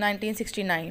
1969۔